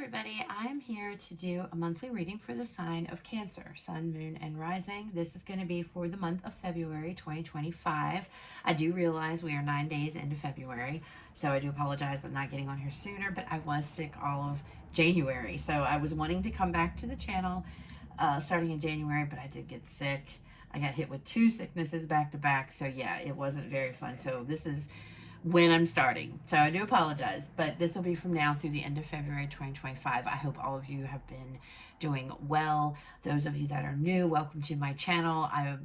everybody. I'm here to do a monthly reading for the sign of Cancer, Sun, Moon, and Rising. This is going to be for the month of February 2025. I do realize we are 9 days into February, so I do apologize for not getting on here sooner, but I was sick all of January. So I was wanting to come back to the channel starting in January, but I did get sick. I got hit with 2 sicknesses back to back, so yeah, it wasn't very fun. So this is when I'm starting. So I do apologize, but this will be from now through the end of February 2025. I hope all of you have been doing well. Those of you that are new, welcome to my channel. I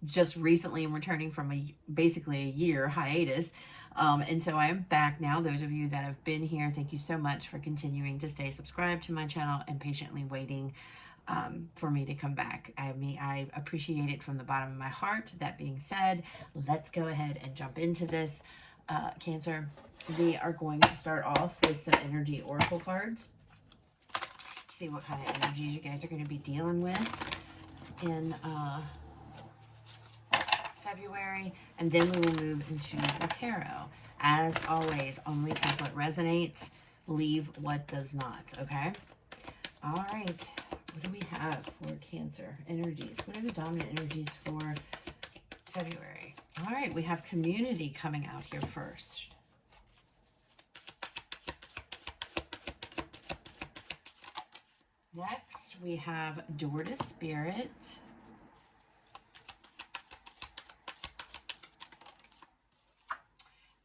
just recently am returning from basically a year hiatus. And so I am back now. Those of you that have been here, thank you so much for continuing to stay subscribed to my channel and patiently waiting for me to come back. I appreciate it from the bottom of my heart. That being said, let's go ahead and jump into this. Cancer, we are going to start off with some energy oracle cards. See what kind of energies you guys are going to be dealing with in February, and then we will move into the tarot. As always, only take what resonates, leave what does not, okay? All right, what do we have for Cancer energies? What are the dominant energies for February? All right, we have community coming out here first. Next, we have door to spirit.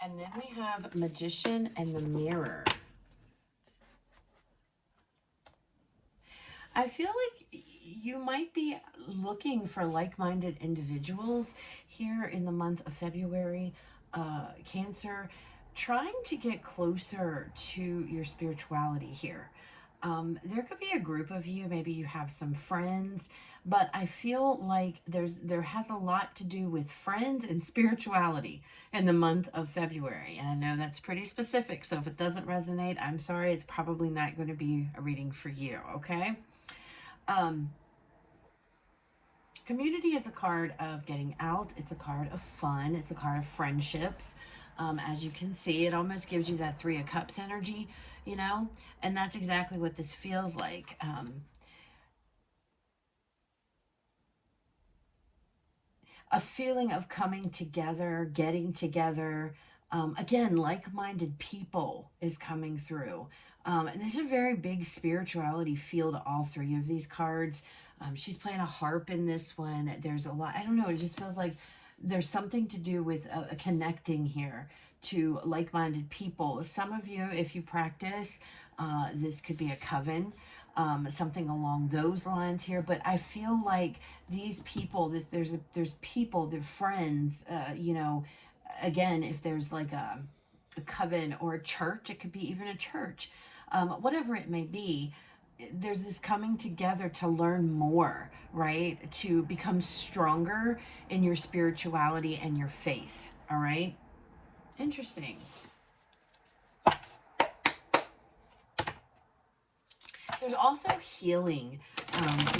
And then we have magician and the mirror. I feel like you might be looking for like-minded individuals here in the month of February, Cancer, trying to get closer to your spirituality here. There could be a group of you, maybe you have some friends, but I feel like there has a lot to do with friends and spirituality in the month of February. And I know that's pretty specific, so if it doesn't resonate, I'm sorry, it's probably not going to be a reading for you, okay? Community is a card of getting out. It's a card of fun. It's a card of friendships. As you can see, it almost gives you that 3 of Cups energy, you know, and that's exactly what this feels like. A feeling of coming together, getting together. Again, like-minded people is coming through. And there's a very big spirituality feel to all 3 of these cards. She's playing a harp in this one. There's a lot, I don't know, it just feels like there's something to do with a connecting here to like-minded people. Some of you, if you practice, this could be a coven, something along those lines here. But I feel like these people, there's people, they're friends, you know, again, if there's like a coven or a church, it could be even a church, whatever it may be, there's this coming together to learn more, right? To become stronger in your spirituality and your faith, all right? Interesting. There's also healing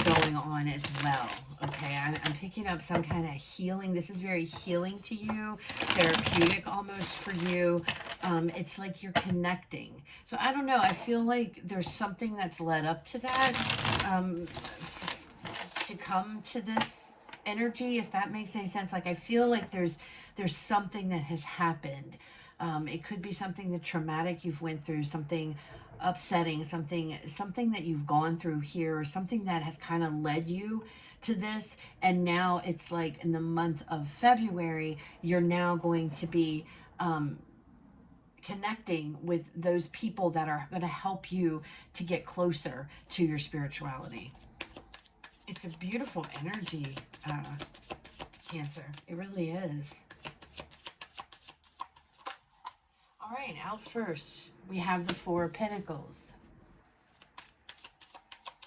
going on as well, okay? I'm picking up some kind of healing. This is very healing to you, therapeutic almost for you. It's like you're connecting. So I don't know. I feel like there's something that's led up to that, to come to this energy, if that makes any sense. Like I feel like there's something that has happened. It could be something that traumatic you've went through, something upsetting, something that you've gone through here, or something that has kind of led you to this. And now it's like in the month of February, you're now going to be connecting with those people that are going to help you to get closer to your spirituality. It's a beautiful energy, Cancer. It really is. All right, out first, we have the 4 of Pentacles.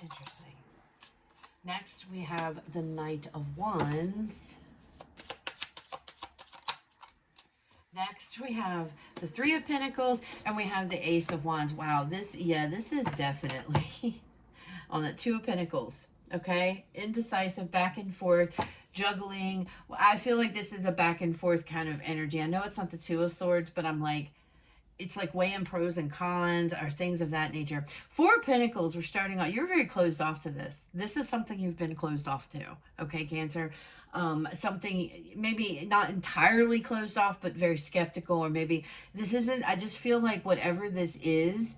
Interesting. Next, we have the Knight of Wands. Next, we have the 3 of Pentacles, and we have the Ace of Wands. Wow, this is definitely on the 2 of Pentacles, okay? Indecisive, back and forth, juggling. I feel like this is a back and forth kind of energy. I know it's not the 2 of Swords, but I'm like, it's like weighing pros and cons or things of that nature. Four of Pentacles, we're starting out. You're very closed off to this. This is something you've been closed off to. Okay, Cancer. Something maybe not entirely closed off, but very skeptical, or maybe this isn't. I just feel like whatever this is,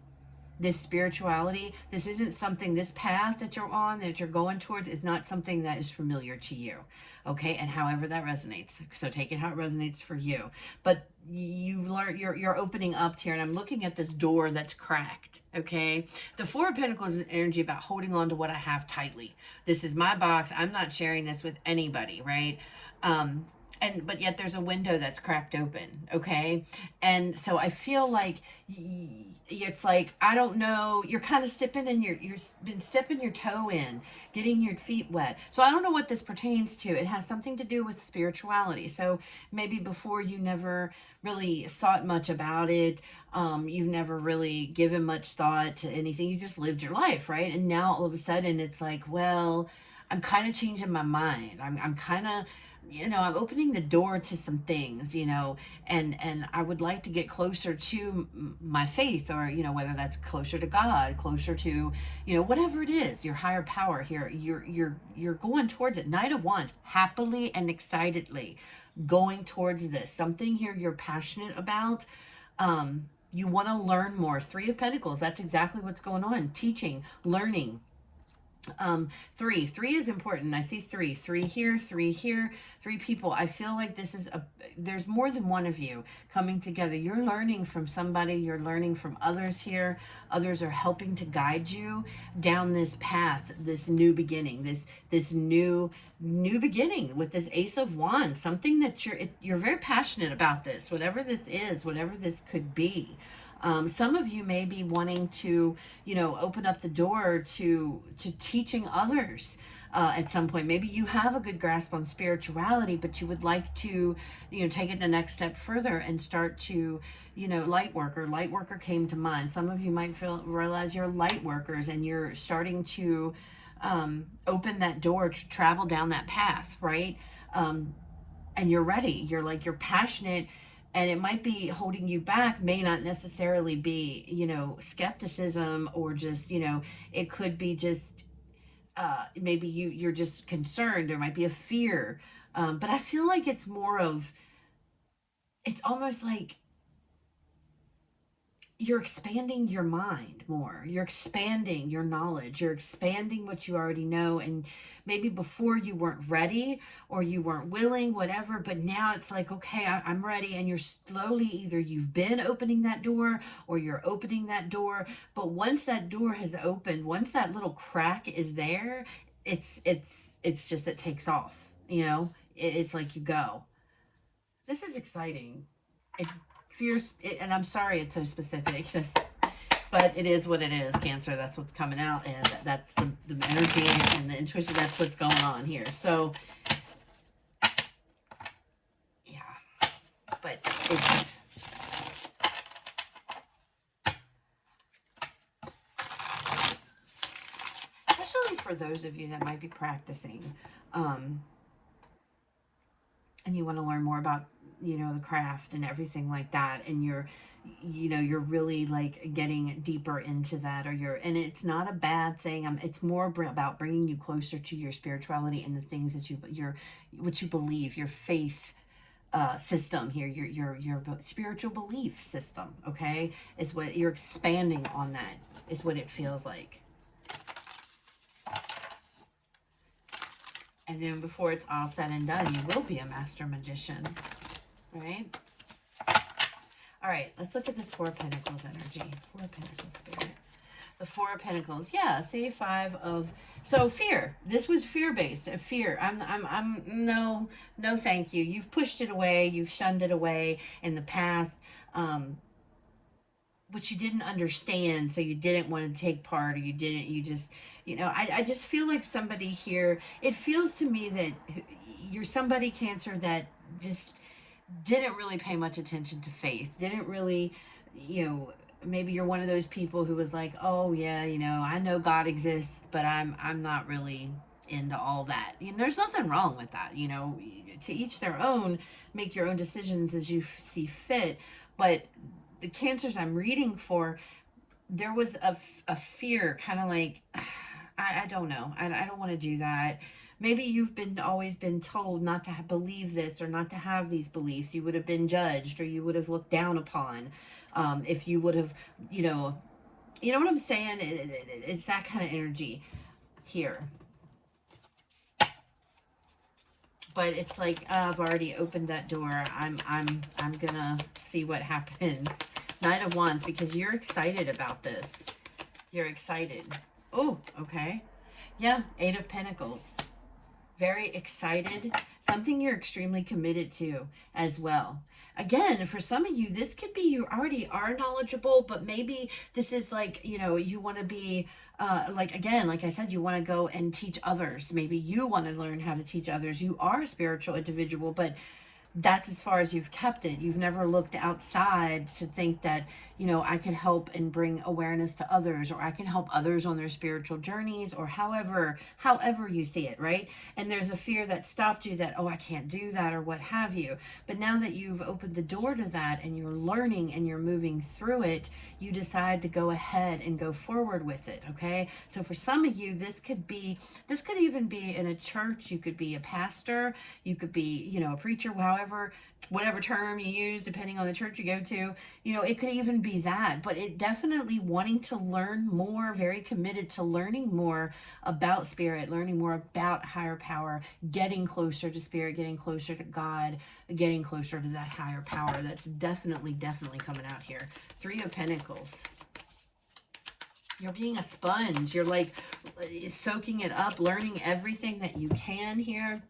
this spirituality, this isn't something, this path that you're on, that you're going towards, is not something that is familiar to you. Okay, and however that resonates, so take it how it resonates for you. But you learn, you're opening up here, and I'm looking at this door that's cracked. Okay, the Four of Pentacles is energy about holding on to what I have tightly. This is my box, I'm not sharing this with anybody, right? And but yet there's a window that's cracked open. Okay, and so I feel like it's like, I don't know, you're kind of stepping in you're been stepping your toe in, getting your feet wet. So I don't know what this pertains to. It has something to do with spirituality. So maybe before you never really thought much about it. You've never really given much thought to anything. You just lived your life, right? And now all of a sudden it's like, well, I'm kind of changing my mind. I'm kind of, I'm opening the door to some things, and I would like to get closer to my faith, or, whether that's closer to God, closer to, whatever it is, your higher power here. You're going towards it. Knight of Wands, happily and excitedly going towards this. Something here you're passionate about. You want to learn more. Three of Pentacles, that's exactly what's going on. Teaching, learning. Three is important. I see three here, three people. I feel like there's more than one of you coming together. You're learning from somebody, you're learning from others here. Others are helping to guide you down this path, this new beginning, this new beginning with this Ace of Wands, something that you're very passionate about this, whatever this is, whatever this could be. Some of you may be wanting to, open up the door to teaching others at some point. Maybe you have a good grasp on spirituality, but you would like to, take it the next step further and start to, light worker. Light worker came to mind. Some of you might realize you're light workers, and you're starting to open that door to travel down that path, right? And you're ready. You're passionate. And it might be holding you back, may not necessarily be, skepticism, or just, it could be just, maybe you're just concerned. There might be a fear. But I feel like it's almost like you're expanding your mind more. You're expanding your knowledge. You're expanding what you already know. And maybe before you weren't ready, or you weren't willing, whatever, but now it's like, okay, I'm ready. And you're slowly, either you've been opening that door, or you're opening that door. But once that door has opened, once that little crack is there, it's just, it takes off, it's like you go. This is exciting. It fears it, and I'm sorry it's so specific, but it is what it is, Cancer. That's what's coming out, and that's the energy and the intuition. That's what's going on here. So yeah, but it's especially for those of you that might be practicing, and you want to learn more about, the craft and everything like that, and you're really like getting deeper into that, and it's not a bad thing. It's more about bringing you closer to your spirituality and the things that what you believe, your faith system here, your spiritual belief system, okay, is what you're expanding on. That is what it feels like. And then before it's all said and done, you will be a master magician, right? All right, let's look at this Four of Pentacles energy. Four of Pentacles, Spirit. The Four of Pentacles. Yeah, see, so fear. This was fear-based. Fear. No, thank you. You've pushed it away. You've shunned it away in the past. But you didn't understand, so you didn't want to take part, or you just, I just feel like somebody here, it feels to me that you're somebody, Cancer, that just didn't really pay much attention to faith, didn't really, maybe you're one of those people who was like, oh yeah, I know God exists, but I'm not really into all that. There's nothing wrong with that, to each their own, make your own decisions as you see fit. But the Cancers I'm reading for, there was a fear, kind of like, I don't know. I don't want to do that. Maybe you've been always been told not to believe this or not to have these beliefs. You would have been judged or you would have looked down upon, if you would have, you know, you know what I'm saying? It's that kind of energy here. But it's like, I've already opened that door. I'm gonna see what happens. Knight of Wands, because you're excited about this. You're excited. Oh, okay. Yeah, Eight of Pentacles. Very excited. Something you're extremely committed to as well. Again, for some of you, this could be you already are knowledgeable, but maybe this is like, you know, you want to be, like, again, like I said, you want to go and teach others. Maybe you want to learn how to teach others. You are a spiritual individual, but that's as far as you've kept it. You've never looked outside to think that, you know, I could help and bring awareness to others, or I can help others on their spiritual journeys, or however you see it, right? And there's a fear that stopped you that, oh, I can't do that, or what have you. But now that you've opened the door to that and you're learning and you're moving through it, you decide to go ahead and go forward with it, okay? So for some of you, this could even be in a church. You could be a pastor, you could be, you know, a preacher, whatever term you use, depending on the church you go to, you know, it could even be that. But it definitely wanting to learn more, very committed to learning more about spirit, learning more about higher power, getting closer to spirit, getting closer to God, getting closer to that higher power. That's definitely coming out here. Three of Pentacles. You're being a sponge. You're like soaking it up, learning everything that you can here.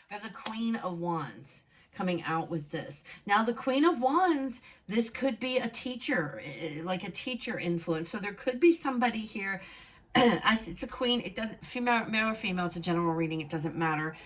We have the Queen of Wands coming out with this. Now, the Queen of Wands, this could be a teacher, like a teacher influence. So there could be somebody here. It's a queen. It doesn't, female, male or female, it's a general reading. It doesn't matter.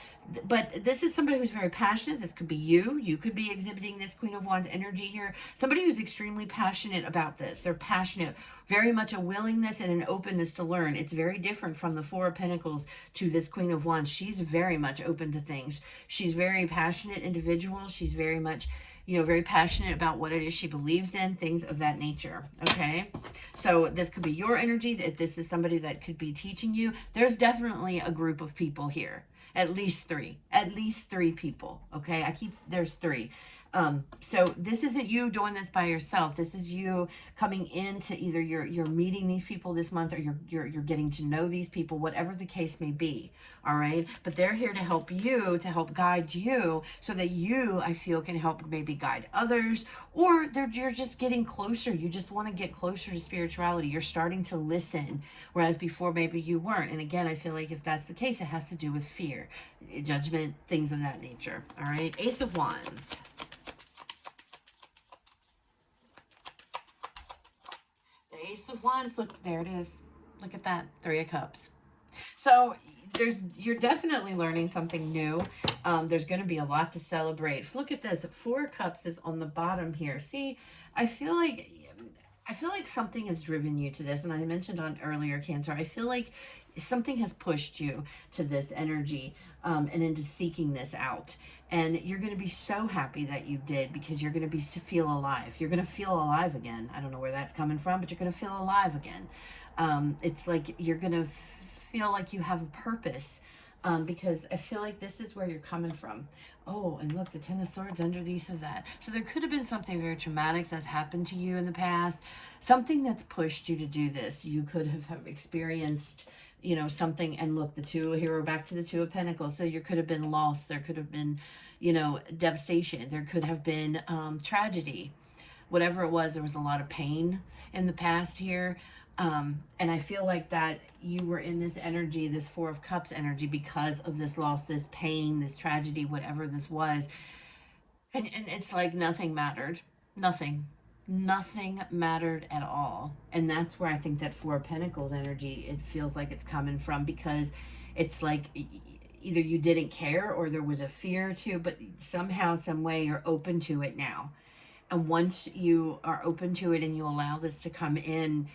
But this is somebody who's very passionate. This could be you. You could be exhibiting this Queen of Wands energy here. Somebody who's extremely passionate about this. They're passionate, very much a willingness and an openness to learn. It's very different from the Four of Pentacles to this Queen of Wands. She's very much open to things. She's very passionate individual. She's very much, you know, very passionate about what it is she believes in, things of that nature, okay? So this could be your energy. If this is somebody that could be teaching you, there's definitely a group of people here. At least three people, okay? There's three. So this isn't you doing this by yourself. This is you coming into either you're meeting these people this month, or you're getting to know these people, whatever the case may be. All right. But they're here to help you, to help guide you, so that you, I feel, can help maybe guide others, or you're just getting closer. You just want to get closer to spirituality. You're starting to listen, whereas before maybe you weren't. And again, I feel like if that's the case, it has to do with fear, judgment, things of that nature. All right. Ace of Wands. Ace of Wands, look, there it is. Look at that, Three of Cups. So you're definitely learning something new. There's going to be a lot to celebrate. Look at this, Four of Cups is on the bottom here. See, I feel like something has driven you to this, and I mentioned on earlier, Cancer, I feel like something has pushed you to this energy, and into seeking this out. And you're going to be so happy that you did, because you're going to feel alive. You're going to feel alive again. I don't know where that's coming from, but you're going to feel alive again. It's like you're going to feel like you have a purpose, because I feel like this is where you're coming from. Oh, and look, the Ten of Swords underneath of that. So there could have been something very traumatic that's happened to you in the past, something that's pushed you to do this. You could have experienced, you know, something, and look, here we're back to the Two of Pentacles. So you could have been lost. There could have been, you know, devastation. There could have been tragedy. Whatever it was, there was a lot of pain in the past here. And I feel like that you were in this energy, this Four of Cups energy, because of this loss, this pain, this tragedy, whatever this was. And it's like nothing mattered. Nothing mattered at all. And that's where I think that Four of Pentacles energy, it feels like it's coming from, because it's like either you didn't care or there was a fear to, but somehow, some way, you're open to it now. And once you are open to it and you allow this to come in,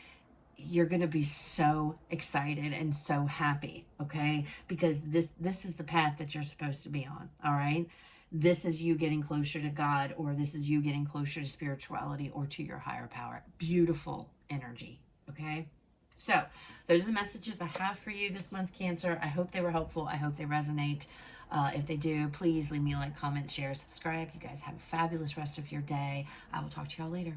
you're going to be so excited and so happy, okay? Because this is the path that you're supposed to be on, all right? this is you getting closer to God, or this is you getting closer to spirituality or to your higher power. Beautiful energy, okay? So those are the messages I have for you this month, Cancer. I hope they were helpful. I hope they resonate. If they do, please leave me a like, comment, share, subscribe. You guys have a fabulous rest of your day. I will talk to y'all later.